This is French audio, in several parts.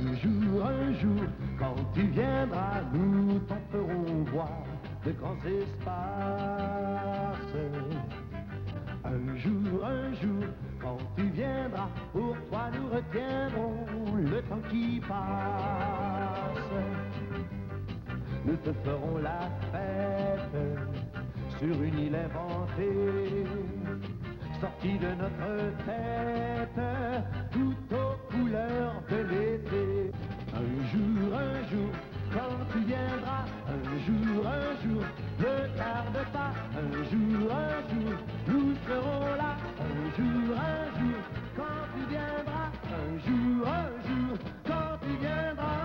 un jour, quand tu viendras, nous t'en ferons voir de grands espaces. Un jour, quand tu viendras, pour toi nous retiendrons le temps qui passe. Nous te ferons la fête sur une île inventée, sortie de notre tête, tout aux couleurs de l'été. Un jour, quand tu viendras, un jour, ne tarde pas. Un jour, nous serons là. Un jour, quand tu viendras. Un jour, quand tu viendras.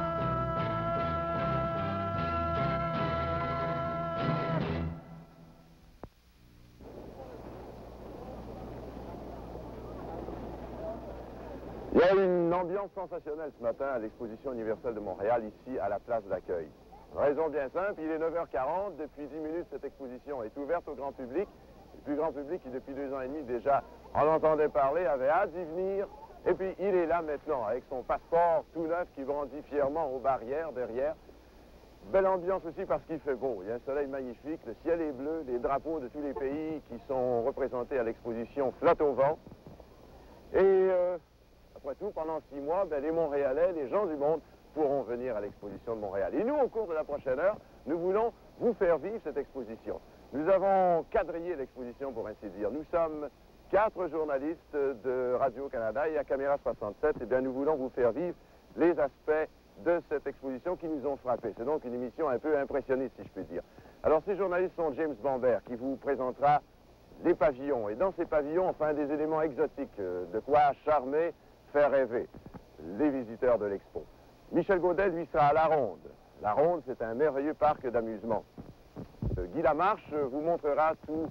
Il y a une ambiance sensationnelle ce matin à l'exposition universelle de Montréal, ici à la place d'accueil. Raison bien simple, il est 9h40, depuis 10 minutes cette exposition est ouverte au grand public. Le plus grand public qui depuis 2 ans et demi déjà en entendait parler, avait hâte d'y venir. Et puis il est là maintenant avec son passeport tout neuf qui brandit fièrement aux barrières derrière. Belle ambiance aussi parce qu'il fait beau, il y a un soleil magnifique, le ciel est bleu, les drapeaux de tous les pays qui sont représentés à l'exposition flottent au vent. Et après tout, pendant 6 mois, les Montréalais, les gens du monde, pourront venir à l'exposition de Montréal. Et nous, au cours de la prochaine heure, nous voulons vous faire vivre cette exposition. Nous avons quadrillé l'exposition, pour ainsi dire. Nous sommes 4 journalistes de Radio-Canada et à Caméra 67. Eh bien, nous voulons vous faire vivre les aspects de cette exposition qui nous ont frappés. C'est donc une émission un peu impressionniste, si je puis dire. Alors, ces journalistes sont James Bamber, qui vous présentera les pavillons. Et dans ces pavillons, enfin, des éléments exotiques, de quoi charmer, faire rêver les visiteurs de l'expo. Michel Gaudet, lui, sera à La Ronde. La Ronde, c'est un merveilleux parc d'amusement. Guy Lamarche vous montrera tous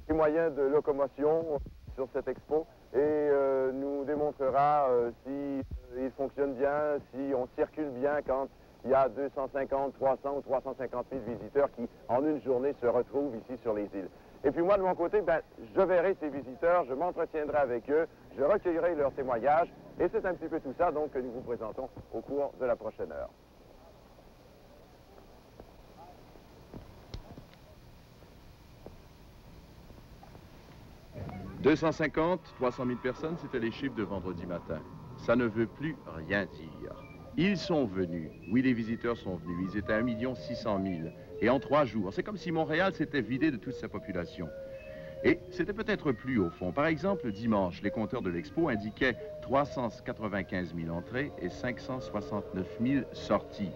les moyens de locomotion sur cette expo et nous démontrera si il fonctionne bien, si on circule bien quand il y a 250, 300 ou 350 000 visiteurs qui, en une journée, se retrouvent ici sur les îles. Et puis moi, de mon côté, je verrai ces visiteurs, je m'entretiendrai avec eux, je recueillerai leurs témoignages, et c'est un petit peu tout ça donc que nous vous présentons au cours de la prochaine heure. « 250, 300 000 personnes, c'était les chiffres de vendredi matin. Ça ne veut plus rien dire. Ils sont venus. Oui, les visiteurs sont venus. Ils étaient 1 600 000. Et en 3 jours, c'est comme si Montréal s'était vidé de toute sa population. Et c'était peut-être plus au fond. Par exemple, dimanche, les compteurs de l'expo indiquaient 395 000 entrées et 569 000 sorties.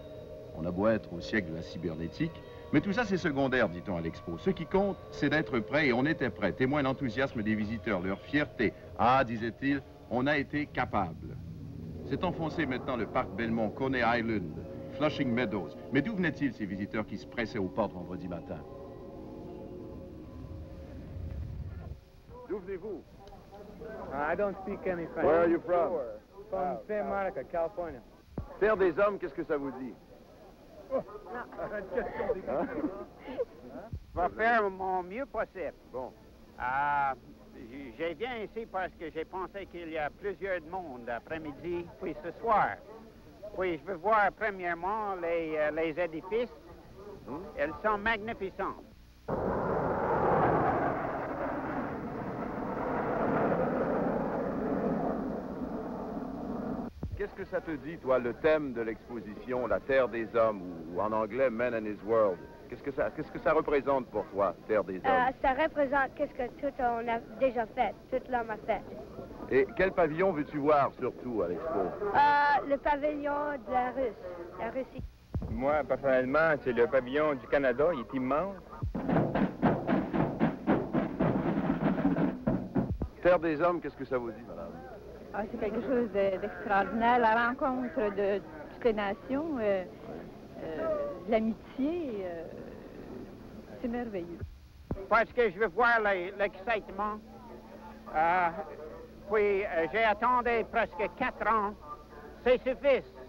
On a beau être au siècle de la cybernétique, mais tout ça c'est secondaire, dit-on à l'expo. Ce qui compte, c'est d'être prêt, et on était prêt. Témoin l'enthousiasme des visiteurs, leur fierté. Ah, disait-il, on a été capable. C'est enfoncé maintenant le parc Belmont, Coney Island, Flushing Meadows. Mais d'où venaient-ils ces visiteurs qui se pressaient aux portes vendredi matin? D'où venez-vous? I don't speak any French. Where are you from? From Santa Monica, California. Terre des hommes, qu'est-ce que ça vous dit? Je vais faire mon mieux possible. Bon. J'ai viens ici parce que j'ai pensé qu'il y a plusieurs monde après-midi, puis ce soir. Puis je veux voir premièrement les édifices. Elles sont magnificentes. Qu'est-ce que ça te dit, toi, le thème de l'exposition, la Terre des hommes, ou en anglais, Man and His World? Qu'est-ce que ça représente pour toi, Terre des hommes? Ça représente qu'est-ce que tout on a déjà fait, tout l'homme a fait. Et quel pavillon veux-tu voir, surtout, à l'expo? Le pavillon de la Russie. Moi, personnellement, c'est le pavillon du Canada, il est immense. Terre des hommes, qu'est-ce que ça vous dit, madame? C'est quelque chose d'extraordinaire, la rencontre de toutes les nations, de l'amitié, c'est merveilleux. Parce que je veux voir l'excitement. Puis j'ai attendu presque 4 ans. C'est suffisant.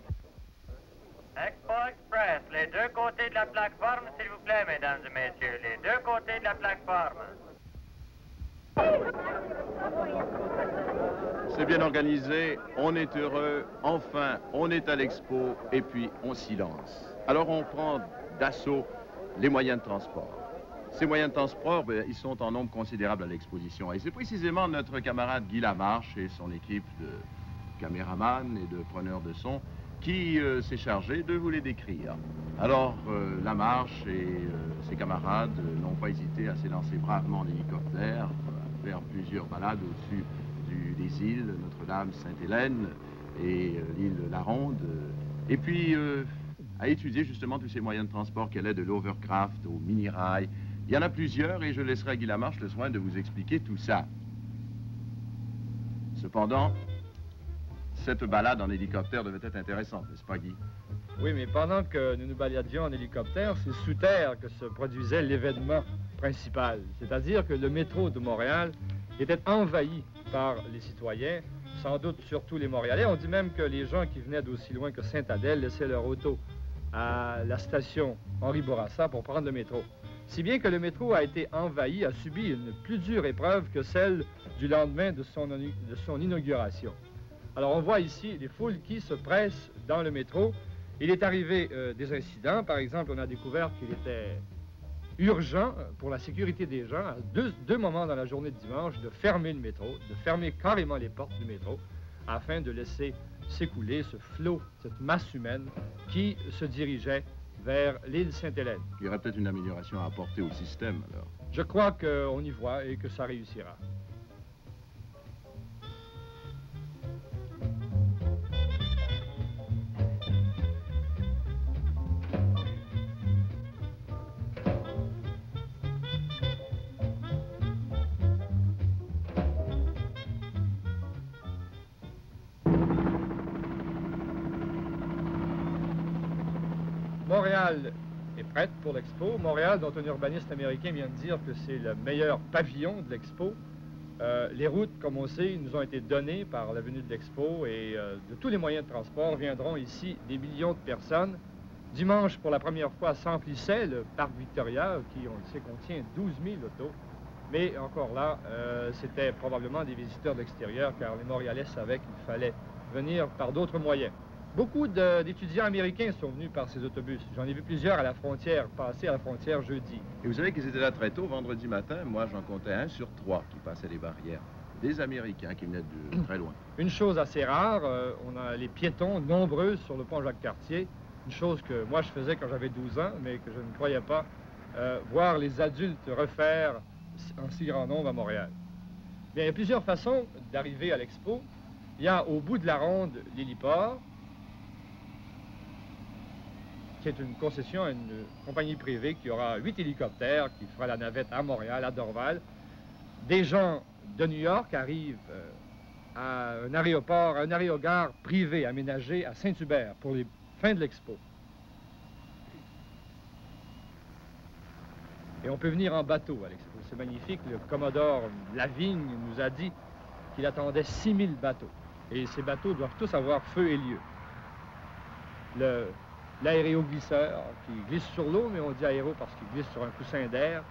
Expo Express, les 2 côtés de la plateforme, s'il vous plaît, mesdames et messieurs, les 2 côtés de la plateforme. c'est bien organisé, on est heureux, enfin, on est à l'expo, et puis on s'y lance. Alors on prend d'assaut les moyens de transport. Ces moyens de transport, ils sont en nombre considérable à l'exposition. Et c'est précisément notre camarade Guy Lamarche et son équipe de caméramans et de preneurs de son qui s'est chargé de vous les décrire. Alors, Lamarche et ses camarades n'ont pas hésité à s'élancer bravement en hélicoptère, à faire plusieurs balades au-dessus des îles, Notre-Dame, Sainte-Hélène et l'île La Ronde, et puis à étudier justement tous ces moyens de transport qu'elle est de l'overcraft au mini-rail. Il y en a plusieurs et je laisserai à Guy Lamarche le soin de vous expliquer tout ça. Cependant, cette balade en hélicoptère devait être intéressante, n'est-ce pas, Guy? Oui, mais pendant que nous nous baladions en hélicoptère, c'est sous terre que se produisait l'événement principal. C'est-à-dire que le métro de Montréal était envahi par les citoyens, sans doute surtout les Montréalais. On dit même que les gens qui venaient d'aussi loin que Sainte-Adèle laissaient leur auto à la station Henri Bourassa pour prendre le métro. Si bien que le métro a été envahi, a subi une plus dure épreuve que celle du lendemain de son inauguration. Alors on voit ici les foules qui se pressent dans le métro. Il est arrivé des incidents. Par exemple, on a découvert qu'il était urgent pour la sécurité des gens, à deux moments dans la journée de dimanche, de fermer le métro, de fermer carrément les portes du métro, afin de laisser s'écouler ce flot, cette masse humaine qui se dirigeait vers l'île Sainte-Hélène. Il y aurait peut-être une amélioration à apporter au système, alors. Je crois qu'on y voit et que ça réussira. Montréal est prête pour l'expo. Montréal, dont un urbaniste américain vient de dire que c'est le meilleur pavillon de l'expo. Les routes, comme on sait, nous ont été données par la venue de l'expo et de tous les moyens de transport viendront ici des millions de personnes. Dimanche, pour la première fois, s'emplissait le parc Victoria, qui, on le sait, contient 12 000 autos. Mais encore là, c'était probablement des visiteurs de l'extérieur, car les Montréalais savaient qu'il fallait venir par d'autres moyens. Beaucoup d'étudiants américains sont venus par ces autobus. J'en ai vu plusieurs à la frontière, passer à la frontière jeudi. Et vous savez qu'ils étaient là très tôt, vendredi matin. Moi, j'en comptais 1 sur 3 qui passaient les barrières. Des Américains qui venaient de très loin. Une chose assez rare, on a les piétons nombreux sur le pont Jacques-Cartier. Une chose que moi je faisais quand j'avais 12 ans, mais que je ne croyais pas voir les adultes refaire en si grand nombre à Montréal. Bien, il y a plusieurs façons d'arriver à l'expo. Il y a au bout de la ronde l'héliport, qui est une concession à une compagnie privée qui aura 8 hélicoptères, qui fera la navette à Montréal, à Dorval. Des gens de New York arrivent à un aérogare privé aménagé à Saint-Hubert pour les fins de l'expo. Et on peut venir en bateau à l'expo. C'est magnifique. Le Commodore Lavigne nous a dit qu'il attendait 6000 bateaux. Et ces bateaux doivent tous avoir feu et lieu. L'aéroglisseur qui glisse sur l'eau, mais on dit aéro parce qu'il glisse sur un coussin d'air,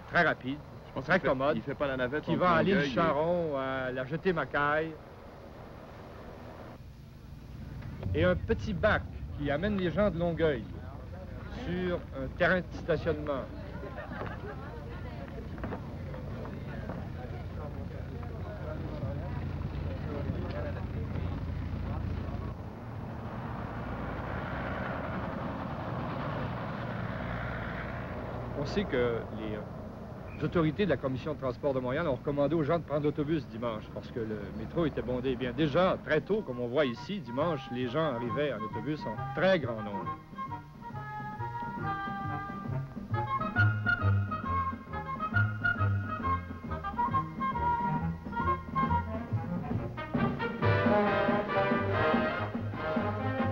très rapide, très commode. Il fait pas la navette qui va à l'île Charon, à la Jetée-Macaille. Et un petit bac qui amène les gens de Longueuil sur un terrain de stationnement. On sait que les autorités de la Commission de transport de Montréal ont recommandé aux gens de prendre l'autobus dimanche parce que le métro était bondé. Eh bien, déjà, très tôt, comme on voit ici, dimanche, les gens arrivaient en autobus en très grand nombre.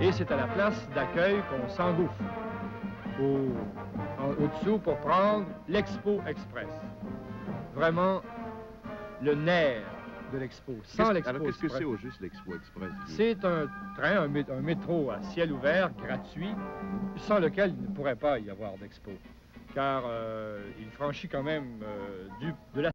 Et c'est à la place d'accueil qu'on s'engouffre au-dessous pour prendre l'Expo Express. Vraiment le nerf de l'Expo. Sans l'Expo Express. Alors qu'est-ce que c'est au juste l'Expo Express? C'est un train, un métro à ciel ouvert, gratuit, sans lequel il ne pourrait pas y avoir d'Expo. Car il franchit quand même de la